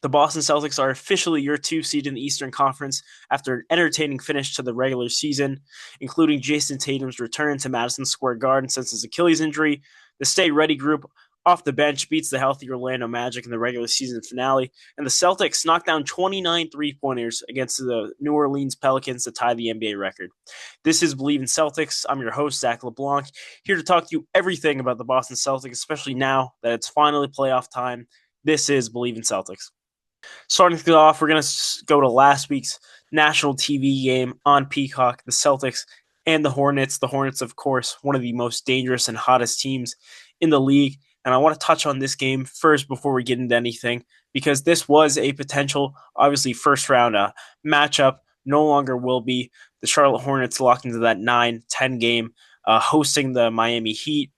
The Boston Celtics are officially your 2 seed in the Eastern Conference after an entertaining finish to the regular season, including Jason Tatum's return to Madison Square Garden since his Achilles injury. The Stay Ready group off the bench beats the healthy Orlando Magic in the regular season finale, and the Celtics knock down 29 three-pointers against the New Orleans Pelicans to tie the NBA record. This is Believe in Celtics. I'm your host, Zach LeBlanc, here to talk to you everything about the Boston Celtics, especially now that it's finally playoff time. This is Believe in Celtics. Starting things off, we're going to go to last week's national TV game on Peacock, the Celtics and the Hornets. The Hornets, of course, one of the most dangerous and hottest teams in the league. And I want to touch on this game first before we get into anything, because this was a potential, obviously, first round matchup. No longer will be. The Charlotte Hornets locked into that 9-10 game, hosting the Miami Heat.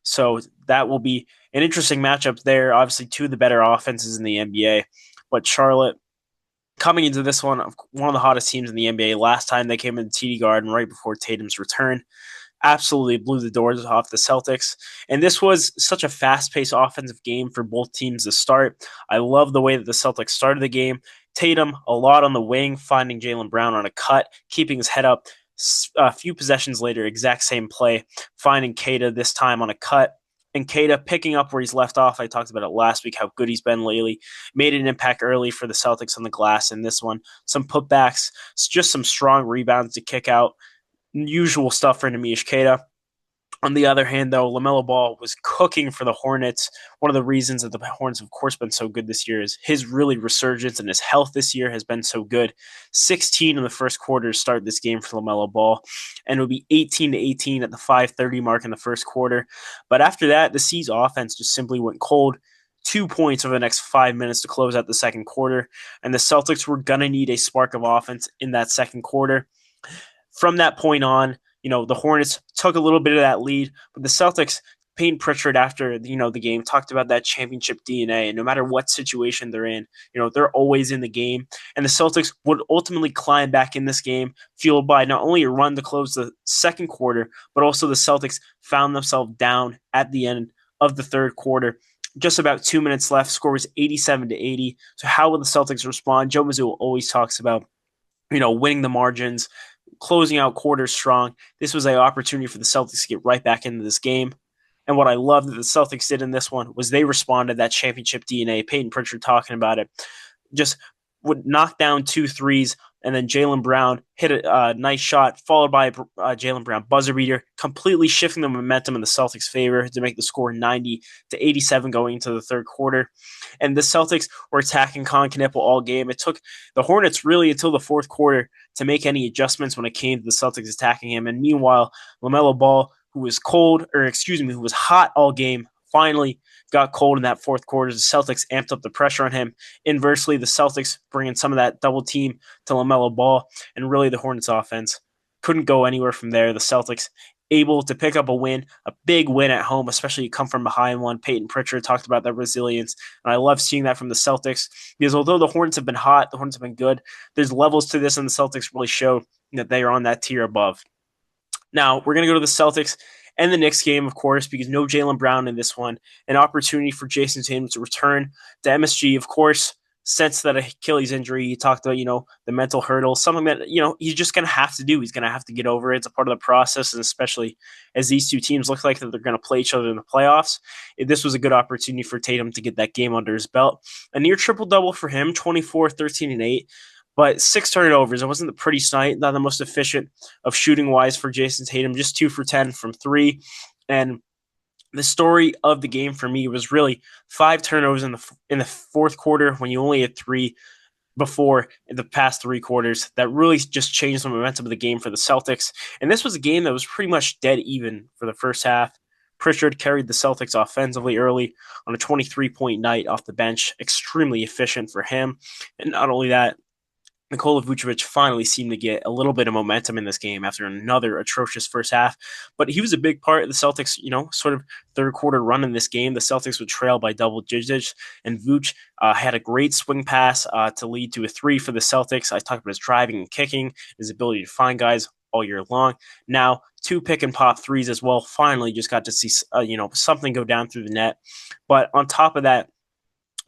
So that will be an interesting matchup there. Obviously, two of the better offenses in the NBA. But Charlotte, coming into this one of the hottest teams in the NBA, last time they came into TD Garden right before Tatum's return, absolutely blew the doors off the Celtics. And this was such a fast-paced offensive game for both teams to start. I love the way that the Celtics started the game. Tatum, a lot on the wing, finding Jaylen Brown on a cut, keeping his head up. A few possessions later, exact same play, finding Keita this time on a cut. And Keita picking up where he's left off. I talked about it last week, how good he's been lately. Made an impact early for the Celtics on the glass in this one. Some putbacks, just some strong rebounds to kick out. Usual stuff for Nemish Keita. On the other hand, though, LaMelo Ball was cooking for the Hornets. One of the reasons that the Hornets, of course, been so good this year is his really resurgence, and his health this year has been so good. 16 in the first quarter to start this game for LaMelo Ball, and it would be 18-18 at the 5:30 mark in the first quarter. But after that, the C's offense just simply went cold. 2 points over the next 5 minutes to close out the second quarter, and the Celtics were going to need a spark of offense in that second quarter. From that point on, the Hornets took a little bit of that lead, but the Celtics, Peyton Pritchard, after the game, talked about that championship DNA, and no matter what situation they're in, they're always in the game. And the Celtics would ultimately climb back in this game, fueled by not only a run to close the second quarter, but also the Celtics found themselves down at the end of the third quarter. Just about 2 minutes left. Score was 87-80. So how will the Celtics respond? Joe Mazzulla always talks about, winning the margins, closing out quarters strong. This was an opportunity for the Celtics to get right back into this game. And what I love that the Celtics did in this one was they responded, that championship DNA. Peyton Pritchard talking about it. Just would knock down 2 threes, and then Jaylen Brown hit a nice shot, followed by Jaylen Brown buzzer beater, completely shifting the momentum in the Celtics' favor to make the score 90-87 going into the third quarter. And the Celtics were attacking Colin Knippel all game. It took the Hornets really until the fourth quarter to make any adjustments when it came to the Celtics attacking him. And meanwhile, LaMelo Ball, who was who was hot all game, finally got cold in that fourth quarter. The Celtics amped up the pressure on him. Inversely, the Celtics bringing some of that double team to LaMelo Ball, and really the Hornets offense couldn't go anywhere from there. The Celtics able to pick up a big win at home, especially come from behind one. Peyton Pritchard talked about that resilience, and I love seeing that from the Celtics, because although the Hornets have been hot, the Hornets have been good, there's levels to this, and the Celtics really show that they are on that tier above. Now, we're going to go to the Celtics and the Knicks game, of course, because no Jaylen Brown in this one. An opportunity for Jason Tatum to return to MSG, of course. Since that Achilles injury, he talked about, the mental hurdle, something that, he's just going to have to do. He's going to have to get over it. It's a part of the process, and especially as these two teams look like that they're going to play each other in the playoffs, this was a good opportunity for Tatum to get that game under his belt. A near triple-double for him, 24, 13, and 8. But 6 turnovers. It wasn't the prettiest night, not the most efficient of shooting-wise for Jason Tatum, just 2 for 10 from 3. And the story of the game for me was really 5 turnovers in the fourth quarter when you only had 3 before in the past 3 quarters. That really just changed the momentum of the game for the Celtics. And this was a game that was pretty much dead even for the first half. Pritchard carried the Celtics offensively early on a 23-point night off the bench. Extrememely efficient for him. And not only that, Nikola Vucevic finally seemed to get a little bit of momentum in this game after another atrocious first half. But he was a big part of the Celtics, sort of third quarter run in this game. The Celtics would trail by double digits, and Vuce had a great swing pass to lead to a 3 for the Celtics. I talked about his driving and kicking, his ability to find guys all year long. Now, 2 pick and pop threes as well. Finally just got to see, something go down through the net. But on top of that,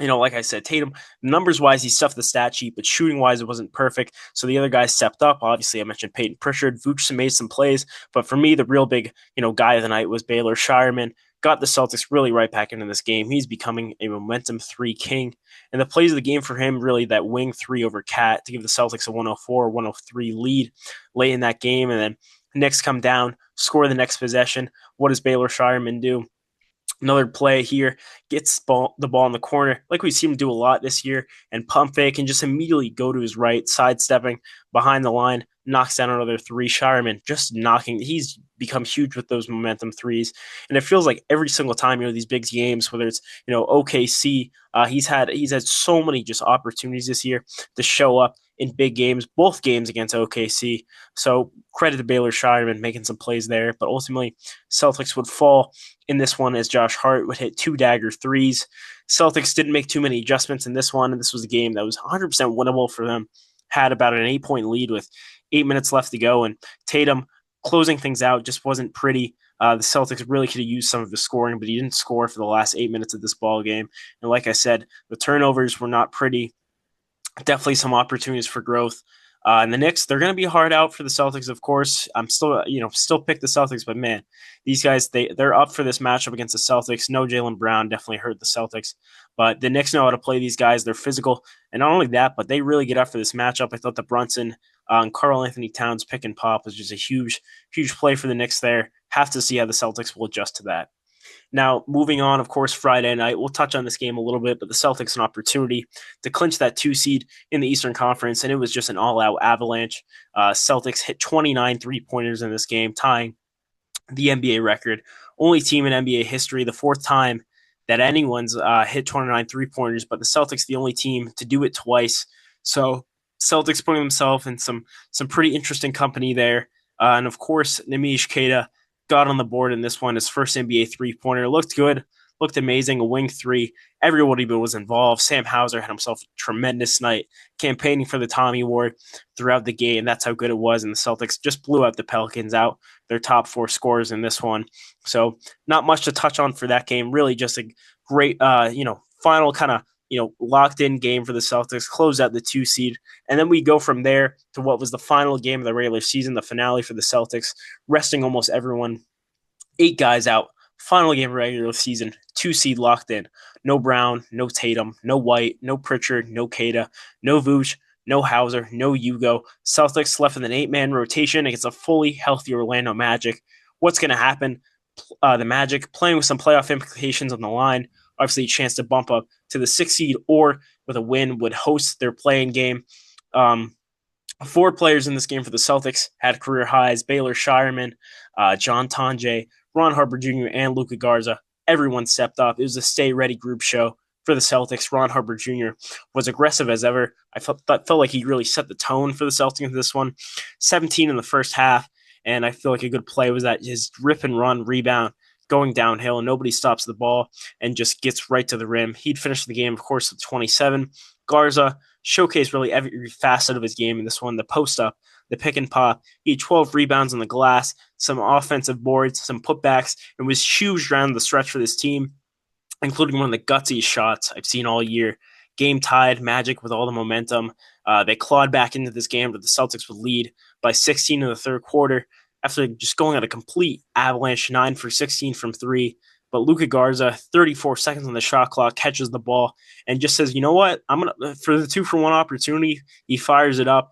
Like I said, Tatum, numbers wise, he stuffed the stat sheet, but shooting wise, it wasn't perfect. So the other guys stepped up. Obviously, I mentioned Peyton Pritchard. Vooch made some plays, but for me, the real big, guy of the night was Baylor Shireman. Got the Celtics really right back into this game. He's becoming a momentum three king. And the plays of the game for him, really that wing three over Cat to give the Celtics a 104-103 lead late in that game. And then Knicks come down, score the next possession. What does Baylor Shireman do? Another play here, gets the ball in the corner, like we see him do a lot this year, and pump fake and just immediately go to his right, sidestepping behind the line, knocks down another three. Shireman just knocking. He's become huge with those momentum threes, and it feels like every single time these big games, whether it's OKC, he's had so many just opportunities this year to show up in big games, both games against OKC. So credit to Baylor Shireman making some plays there, but ultimately Celtics would fall in this one as Josh Hart would hit two dagger threes. Celtics didn't make too many adjustments in this one, and this was a game that was 100% winnable for them. Had about an 8-point lead with 8 minutes left to go, and Tatum closing things out just wasn't pretty. The Celtics really could have used some of his scoring, but he didn't score for the last 8 minutes of this ball game. And like I said, the turnovers were not pretty. Definitely some opportunities for growth. And the Knicks, they're going to be hard out for the Celtics, of course. I'm still pick the Celtics, but man, these guys, they're up for this matchup against the Celtics. No Jaylen Brown definitely hurt the Celtics, but the Knicks know how to play these guys. They're physical, and not only that, but they really get up for this matchup. I thought the Brunson and Karl Anthony Towns pick and pop was just a huge play for the Knicks there. Have to see how the Celtics will adjust to that. Now, moving on, of course, Friday night, we'll touch on this game a little bit, but the Celtics an opportunity to clinch that 2 seed in the Eastern Conference, and it was just an all-out avalanche. Celtics hit 29 three-pointers in this game, tying the NBA record. Only team in NBA history, the fourth time that anyone's hit 29 three-pointers, but the Celtics the only team to do it twice. So Celtics putting themselves in some pretty interesting company there. And of course, Nemish Keita got on the board in this one. His first NBA three-pointer. Looked good. Looked amazing. A wing three. Everybody was involved. Sam Hauser had himself a tremendous night campaigning for the Tommy Award throughout the game. That's how good it was. And the Celtics just blew out the Pelicans out, their top 4 scorers in this one. So not much to touch on for that game. Really just a great, final kind of, locked in game for the Celtics, close out the 2 seed. And then we go from there to what was the final game of the regular season, the finale for the Celtics, resting almost everyone. 8 guys out. Final game of regular season, 2 seed locked in. No Brown, no Tatum, no White, no Pritchard, no Keita, no Vooch, no Hauser, no Hugo. Celtics left with an 8-man rotation against a fully healthy Orlando Magic. What's going to happen? The Magic playing with some playoff implications on the line. Obviously, a chance to bump up to the 6th seed, or with a win would host their playing game. 4 players in this game for the Celtics had career highs: Baylor Shireman, John Tonje, Ron Harper Jr., and Luka Garza. Everyone stepped up. It was a stay-ready group show for the Celtics. Ron Harper Jr. was aggressive as ever. I felt like he really set the tone for the Celtics in this one. 17 in the first half, and I feel like a good play was that his rip and run rebound going downhill, and nobody stops the ball and just gets right to the rim. He'd finish the game, of course, with 27. Garza showcased really every facet of his game in this one: the post up, the pick and pop. He had 12 rebounds on the glass, some offensive boards, some putbacks, and was huge down the stretch for this team, including one of the gutsiest shots I've seen all year. Game tied, Magic with all the momentum. They clawed back into this game, but the Celtics would lead by 16 in the third quarter after just going on a complete avalanche, 9 for 16 from 3. But Luka Garza, 34 seconds on the shot clock, catches the ball and just says, you know what? I'm going to, for the 2-for-1 opportunity, he fires it up.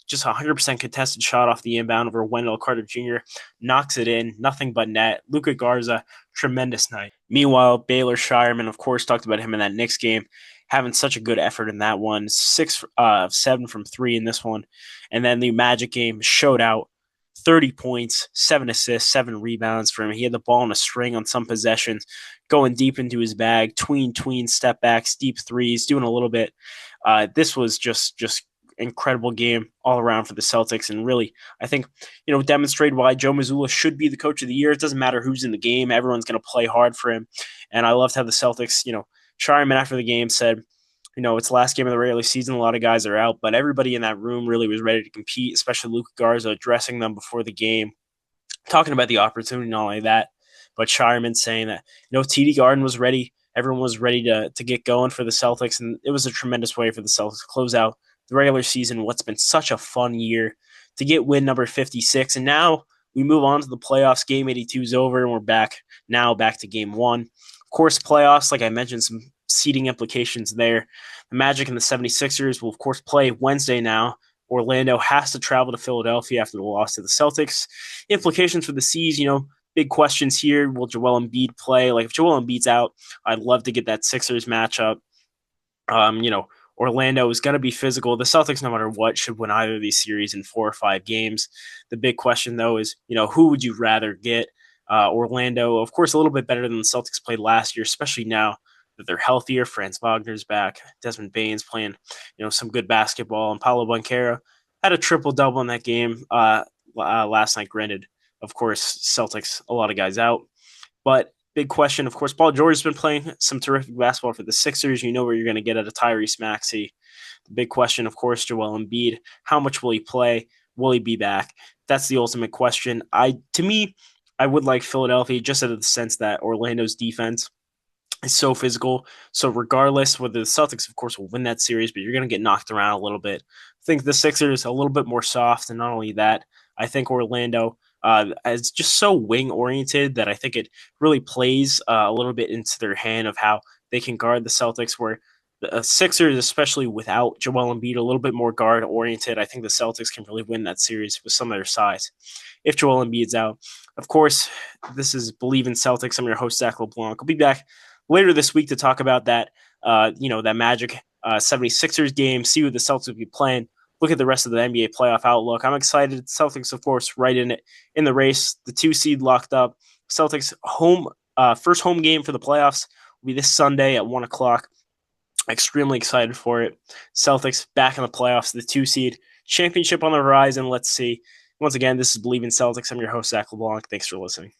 Just 100% contested shot off the inbound over Wendell Carter Jr. Knocks it in, nothing but net. Luka Garza, tremendous night. Meanwhile, Baylor Shireman, of course, talked about him in that Knicks game, having such a good effort in that one. 6 of 7 from 3 in this one. And then the Magic game showed out. 30 points, 7 assists, 7 rebounds for him. He had the ball in a string on some possessions, going deep into his bag, tween, step backs, deep threes, doing a little bit. This was just incredible game all around for the Celtics, and really, I think, demonstrated why Joe Mazzulla should be the coach of the year. It doesn't matter who's in the game. Everyone's going to play hard for him. And I loved how the Celtics, Shireman after the game said, it's the last game of the regular season. A lot of guys are out, but everybody in that room really was ready to compete, especially Luka Garza addressing them before the game, talking about the opportunity, not only that, but Shireman saying that, TD Garden was ready Everyone was ready to get going for the Celtics, and it was a tremendous way for the Celtics to close out the regular season. What's been such a fun year to get win number 56, and now we move on to the playoffs. Game 82 is over, and we're back to game one. Of course, playoffs, like I mentioned, some seeding implications there. The Magic and the 76ers will, of course, play Wednesday now. Orlando has to travel to Philadelphia after the loss to the Celtics. Implications for the C's, big questions here. Will Joel Embiid play? Like, if Joel Embiid's out, I'd love to get that Sixers matchup. Orlando is going to be physical. The Celtics, no matter what, should win either of these series in 4 or 5 games. The big question, though, is, who would you rather get? Orlando, of course, a little bit better than the Celtics played last year, especially now that they're healthier. Franz Wagner's back. Desmond Bane's playing, some good basketball. And Paolo Banchero had a triple-double in that game last night. Granted, of course, Celtics, a lot of guys out. But big question, of course, Paul George has been playing some terrific basketball for the Sixers. You know where you're going to get at a Tyrese Maxey. The big question, of course, Joel Embiid. How much will he play? Will he be back? That's the ultimate question. To me, I would like Philadelphia just in the sense that Orlando's defense is so physical. So regardless, whether the Celtics, of course, will win that series, but you're going to get knocked around a little bit. I think the Sixers a little bit more soft, and not only that, I think Orlando is just so wing-oriented that I think it really plays a little bit into their hand of how they can guard the Celtics, where the Sixers, especially without Joel Embiid, a little bit more guard-oriented. I think the Celtics can really win that series with some of their size if Joel Embiid's out. Of course, this is Believe in Celtics. I'm your host, Zach LeBlanc. I'll be back later this week to talk about that, that Magic 76ers game, see who the Celtics will be playing, look at the rest of the NBA playoff outlook. I'm excited. Celtics, of course, right in it in the race. The 2 seed locked up. Celtics first home game for the playoffs will be this Sunday at 1 o'clock. Extremely excited for it. Celtics back in the playoffs, the 2 seed. Championship on the horizon. Let's see. Once again, this is Believe in Celtics. I'm your host, Zach LeBlanc. Thanks for listening.